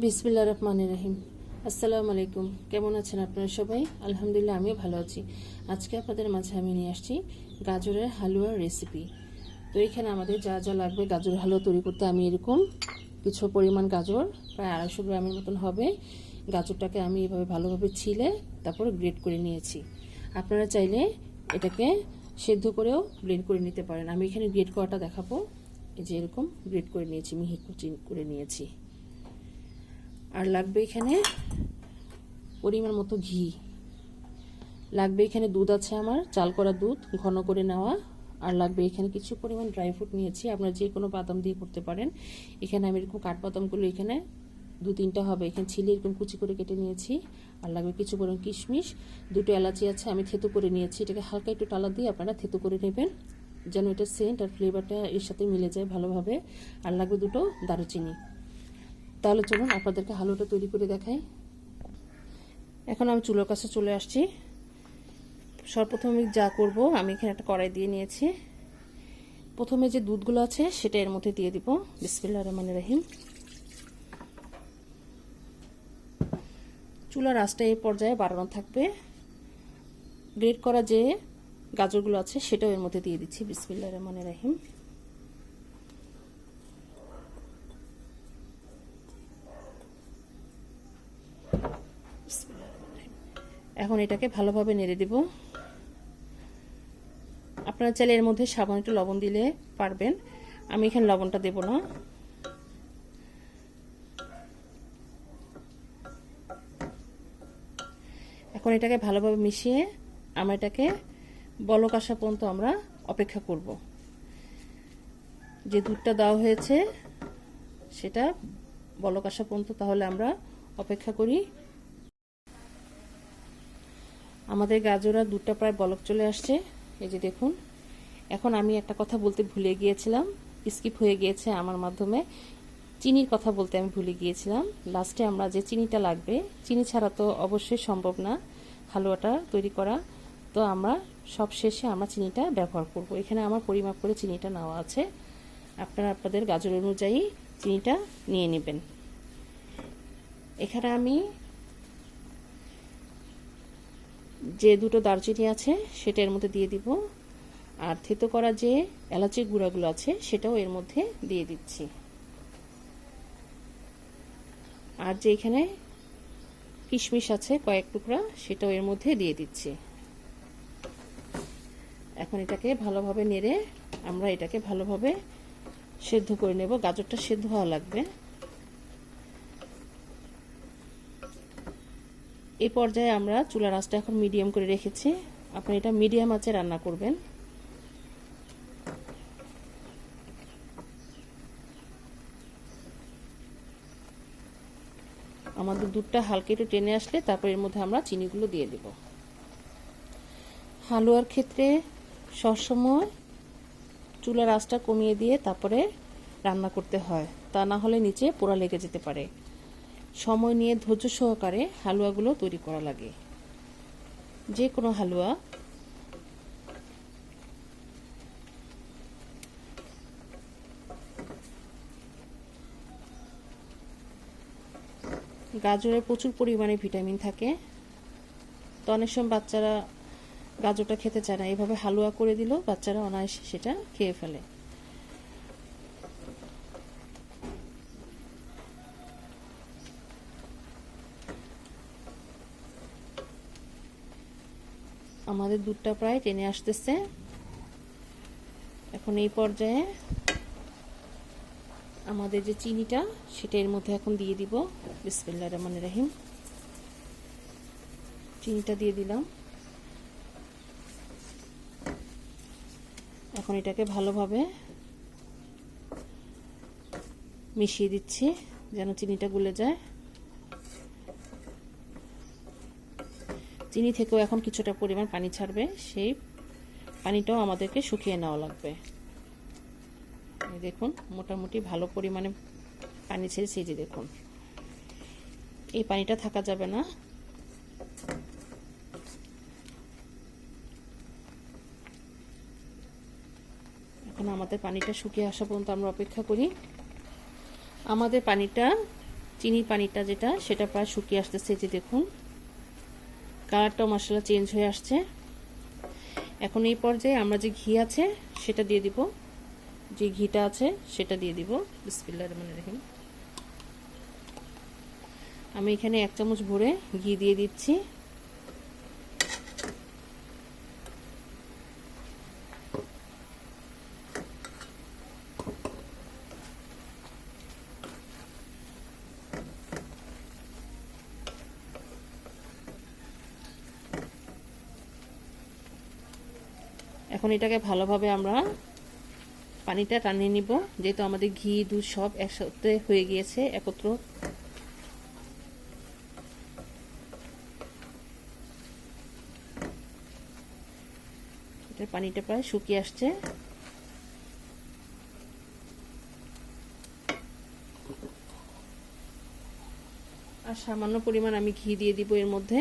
বিসমিল্লাহির রহমানির রহিম। আসসালামু আলাইকুম। কেমন আছেন আপনারা সবাই? আলহামদুলিল্লাহ, আমিও ভালো আছি। আজকে আপনাদের মাঝে আমি নিয়ে আসছি গাজরের হালুয়ার রেসিপি। তো এখানে আমাদের যা যা লাগবে গাজর হালুয়া তৈরি করতে, আমি এরকম কিছু পরিমাণ গাজর, প্রায় 250 গ্রামের মতন হবে, গাজরটাকে আমি এভাবে ভালোভাবে ছিলে তারপর গ্রেট করে নিয়েছি। আপনারা চাইলে এটাকে সেদ্ধ করেও ব্লেন্ড করে নিতে পারেন। আমি এখানে গ্রেট করাটা দেখাবো। এই যে এরকম গ্রেট করে নিয়েছি, মিহি করে নিয়েছি। আর লাগবে এখানে পরিমাণ মতো ঘি, লাগবে এখানে দুধ আছে আমার, চাল করা দুধ ঘন করে নেওয়া, আর লাগবে এখানে কিছু পরিমাণ ড্রাই ফ্রুট নিয়েছি, আপনারা যে কোনো বাদাম দিয়ে করতে পারেন। এখানে আমি এরকম কাঠবাদামগুলো এখানে 2-3টা হবে, এখানে ছিলে এরকম কুচি করে কেটে নিয়েছি। আর লাগবে কিছু পরিমাণ কিশমিশ, 2টো এলাচি আছে, আমি থেতো করে নিয়েছি। এটাকে হালকা একটু টালা দিয়ে আপনারা থেতো করে নেবেন, যেন এটা সেন্ট আর ফ্লেভারটা এর সাথে মিলে যায় ভালোভাবে। আর লাগবে 2টো দারুচিনি। তাহলে চলুন আপনাদেরকে হালুয়াটা তৈরি করে দেখাই। এখন আমি চুলার কাছে চলে আসছি। সর্বপ্রথম আমি যা করব, আমি এখানে একটা কড়াই দিয়ে নিয়েছি। প্রথমে যে দুধগুলো আছে সেটা এর মধ্যে দিয়ে দিব। বিসমিল্লাহির রহমানির রহিম। চুলার আঁচটা এই পর্যায়ে বাড়ানো থাকবে। গ্রেট করা যে গাজরগুলো আছে সেটাও এর মধ্যে দিয়ে দিচ্ছি। বিসমিল্লাহির রহমানির রহিম। এখন এটাকে ভালোভাবে নেড়ে দেব। আপনারা চাইলে এর মধ্যে সামান্য একটু লবণ দিলে পারবেন, আমি এখানে লবণটা দেব না। এখন এটাকে ভালোভাবে মিশিয়ে আমরা এটাকে বলক আসা পর্যন্ত আমরা অপেক্ষা করব। যে দুধটা দেওয়া হয়েছে সেটা বলক আসা পর্যন্ত তাহলে আমরা অপেক্ষা করি। আমাদের গাজর আর দুধটা প্রায় বলক চলে আসছে, এই যে দেখুন। এখন আমি একটা কথা বলতে ভুলে গিয়েছিলাম, স্কিপ হয়ে গিয়েছে আমার মাধ্যমে। চিনির কথা বলতে আমি ভুলে গিয়েছিলাম। লাস্টে আমরা যে চিনিটা লাগবে, চিনি ছাড়া তো অবশ্যই সম্ভব না হালুয়াটা তৈরি করা, তো আমরা সব শেষে আমরা চিনিটা ব্যবহার করব। এখানে আমার পরিমাপ করে চিনিটা নেওয়া আছে, আপনারা আপনাদের গাজর অনুযায়ী চিনিটা নিয়ে নেবেন। এখানে আমি যে 2টো দারচিনি আছে সেটা এর মধ্যে দিয়ে দিব, আর থেতো করা যে এলাচির গুঁড়াগুলো আছে সেটাও এর মধ্যে দিয়ে দিচ্ছি। আর যে এখানে কিশমিশ আছে কয়েক টুকরা সেটাও এর মধ্যে দিয়ে দিচ্ছি। এখন এটাকে ভালোভাবে নেড়ে আমরা এটাকে ভালোভাবে সেদ্ধ করে নেব। গাজরটা সেদ্ধ হওয়া লাগবে। এই পর্যায়ে আমরা চুলার আঁচটা এখন মিডিয়াম করে রেখেছি, আপনারা এটা মিডিয়াম আঁচে রান্না করবেন। আমাদের দুধটা হালকা একটু টেনে আসলে তারপর এর মধ্যে আমরা চিনিগুলো দিয়ে দেব। হালুয়ার ক্ষেত্রে সবসময় চুলার আঁচটা কমিয়ে দিয়ে তারপরে রান্না করতে হয়, তা না হলে নিচে পোড়া লেগে যেতে পারে। সময় নিয়ে ধৈর্য সহকারে হালুয়াগুলো তৈরি করা লাগে। যে কোনো হালুয়া গাজরে প্রচুর পরিমাণে ভিটামিন থাকে, তো অনেক সময় বাচ্চারা গাজরটা খেতে চায় না, এভাবে হালুয়া করে দিলেও বাচ্চারা অনায়াসে সেটা খেয়ে ফেলে। আমাদের দুধটা প্রায় টেনে আসতেছে। এখন এই পর্যায়ে আমাদের যে চিনিটা সেটা এর মধ্যে এখন দিয়ে দিব। বিসমিল্লাহির রহমানির রহিম। চিনিটা দিয়ে দিলাম। এখন এটাকে ভালোভাবে মিশিয়ে দিচ্ছি যেন চিনিটা গলে যায়। চিনি থেকেও এখন কিছুটা পরিমাণ পানি ছাড়বে, সেই পানিটাও আমাদেরকে শুকিয়ে নেওয়া লাগবে। দেখুন মোটামুটি ভালো পরিমাণে পানি ছেড়েছি, যে দেখুন এই পানিটা থাকা যাবে না। এখন আমাদের পানিটা শুকিয়ে আসা পর্যন্ত আমরা অপেক্ষা করি। আমাদের পানিটা চিনির পানিটা যেটা সেটা প্রায় শুকিয়ে আসতেছে। যে দেখুন কালারটাও মাশাআল্লাহ চেঞ্জ হয়ে আসছে। এখন এই পর্যায়ে আমরা যে ঘি আছে সেটা দিয়ে দিব, যে ঘিটা আছে সেটা দিয়ে দিব। বিসমিল্লাহির রহমানির রহিম। আমি এখানে 1 চামচ ভরে ঘি দিয়ে দিচ্ছি। এখন এটাকে ভালোভাবে আমরা পানিটা টানিয়ে নিব, যেহেতু আমাদের ঘি দুধ সব একসাথে হয়ে গিয়েছে একত্র। এটা পানিটা প্রায় শুকিয়ে আসছে। আর সামান্য পরিমাণ আমি ঘি দিয়ে দিব এর মধ্যে।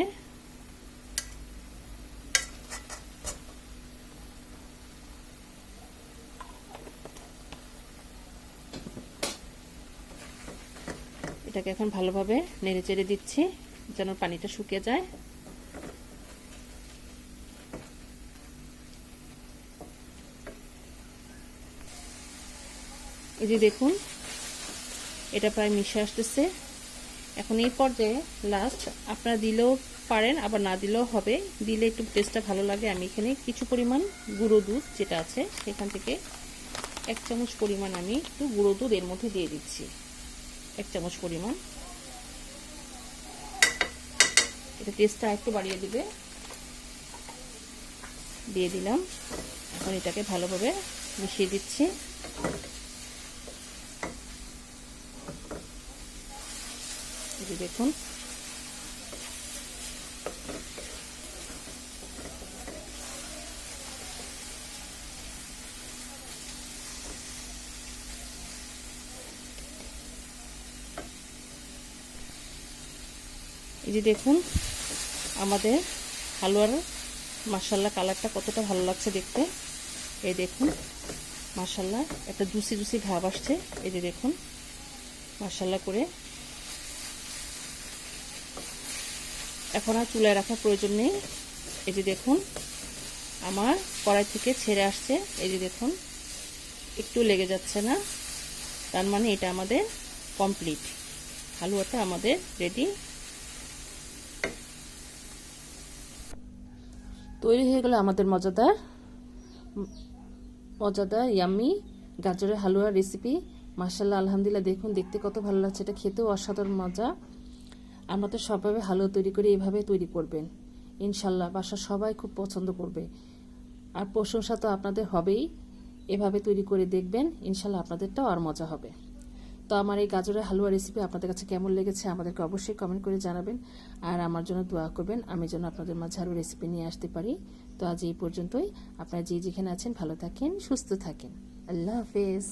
এটাকে এখন ভালোভাবে নেড়ে চেড়ে দিচ্ছি যেন পানিটা শুকিয়ে যায়। এই যে দেখুন এটা প্রায় মিশে আসতেছে। এখন এই পর্যায়ে লাস্ট আপনারা দিলেও পারেন, আবার না দিলেও হবে। দিলে একটু টেস্টটা ভালো লাগে। আমি এখানে কিছু পরিমাণ গুঁড়ো দুধ যেটা আছে সেখান থেকে 1 চামচ পরিমাণ আমি একটু গুঁড়ো দুধ এর মধ্যে দিয়ে দিচ্ছি। 1 চামচ পরিমাণ। এটা টেস্টটা একটু বাড়িয়ে দিবে। দিয়ে দিলাম। এখন এটাকে ভালোভাবে মিশিয়ে দিচ্ছি। এই যে দেখুন এই যে দেখুন আমাদের হালুয়ার মাশাআল্লাহ কালারটা কতটা ভালো লাগছে দেখতে। এই দেখুন মাশাআল্লাহ একটা জুসি জুসি ভাব আসছে। এই যে দেখুন মাশাআল্লাহ করে। এখন আর চুলায় রাখার প্রয়োজন নেই। এই যে দেখুন আমার কড়াই থেকে ছেড়ে আসছে। এই যে দেখুন একটু লেগে যাচ্ছে না, তার মানে এটা আমাদের কমপ্লিট। হালুয়াটা আমাদের রেডি। তৈরি হয়ে গেল আমাদের মজাদার ইয়াম্মি গাজরের হালুয়ার রেসিপি। মাশাআল্লাহ আলহামদুলিল্লাহ দেখুন দেখতে কত ভালো লাগছে। এটা খেতেও অসাধারণ মজা। আমরা তো সবভাবে হালুয়া তৈরি করি, এভাবে তৈরি করবেন ইনশাল্লাহ। বাসার সবাই খুব পছন্দ করবে। আর প্রশংসা তো আপনাদের হবেই। এভাবে তৈরি করে দেখবেন ইনশাল্লাহ আপনাদেরটাও আর মজা হবে। তো আমার এই গাজরের হালুয়া রেসিপি আপনাদের কাছে কেমন লেগেছে আমাদেরকে অবশ্যই কমেন্ট করে জানাবেন। আর আমার জন্য দোয়া করবেন আমি যেন আপনাদের মাঝে আরও রেসিপি নিয়ে আসতে পারি। তো আজ এই পর্যন্তই। আপনারা যে যেখানে আছেন ভালো থাকেন, সুস্থ থাকেন। আল্লাহ হাফেজ।